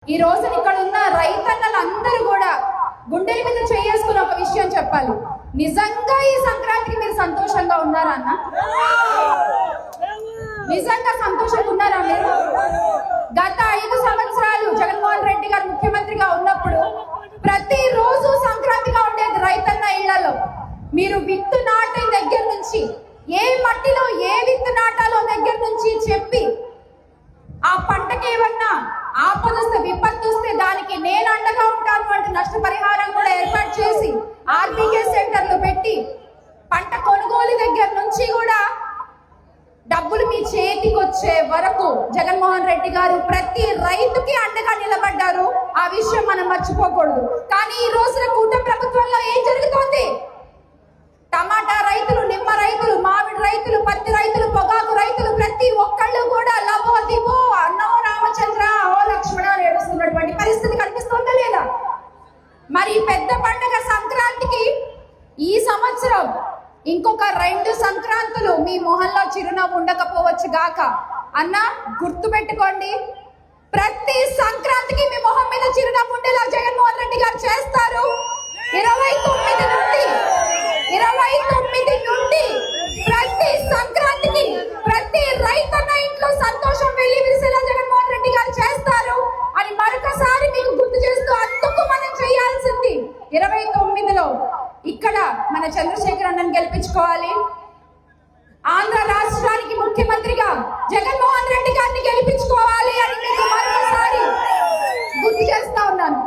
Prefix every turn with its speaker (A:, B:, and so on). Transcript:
A: ఈ రోజు ఇక్కడ ఉన్న రైతన్నలందరూ కూడా గుండెల మీద చేసుకుని ఒక విషయం చెప్పాలి. నిజంగా ఈ సంక్రాంతికి మీరు సంతోషంగా ఉన్నారా అన్న? నిజంగా సంతోషంగా ఉన్నారా మీరు? గత 5 సంవత్సరాలు జగన్మోహన్ రెడ్డి గారు ముఖ్యమంత్రిగా ఉన్నప్పుడు ప్రతిరోజు సంక్రాంతిగా ఉండేది రైతన్న ఇళ్లలో. మీరు విత్తు నాటే దగ్గర నుంచి ఏ మట్టిలో ఏ విత్తు నాటాలో దగ్గర నుంచి చెప్పి ఆ పంటకి ఏమన్నా ఆపదొస్తే విపత్తు వస్తే దానికి నేను అండగా ఉంటాను అంటే నష్టపరిహారం కూడా ఏర్పాటు చేసి ఆర్బీకే సెంటర్లు పెట్టి పంట కొనుగోలు దగ్గర నుంచి కూడా డబ్బులు మీ చేతికి వచ్చే వరకు జగన్మోహన్ రెడ్డి గారు ప్రతి రైతుకి అండగా నిలబడ్డారు. ఆ విషయం మనం మర్చిపోకూడదు. కానీ ఈ రోజున కూటమి ప్రభుత్వంలో ఏం జరుగుతోంది? టమాటా రైతులు, నిమ్మ రైతులు, మామిడి రైతులు, పత్తి రైతులు, పొగాకు రైతులు ప్రతి ఒక్కళ్ళు కూడా లబో దిబో అన్నో రామచంద్ర ఓ లక్ష్మణ ఏడుస్తున్నటువంటి పరిస్థితి కనిపిస్తుందా లేదా? మరి పెద్ద పండుగ సంక్రాంతికి ఈ సంవత్సరం ఇంకొక 2 సంక్రాంతులు మీ మొహంలో చిరునవ్వు ఉండకపోవచ్చు గాక. అన్న గుర్తు పెట్టుకోండి, ప్రతి సంక్రాంతికి మీ మొహం మీద చిరునవ్వు ఉండేలా జగన్మోహన్ రెడ్డి గారు చేస్తారు. 29 నుండి ప్రతి సంక్రాంతికి ప్రతి రైతన్న ఇంట్లో సంతోషం వెళ్లి విరిసేలా జగన్మోహన్ రెడ్డి గారు చేస్తారు అని మరొకసారి మీకు గుర్తు చేస్తూ, అందుకు మనం చేయాల్సింది 29లో ఇక్కడ మన చంద్రశేఖర్ అన్నని గెలిపించుకోవాలి. ఆంధ్ర రాష్ట్రానికి ముఖ్యమంత్రిగా జగన్మోహన్ రెడ్డి గారిని గెలిపించుకోవాలి అని మీకు మరొకసారి గుర్తు చేస్తా ఉన్నాను.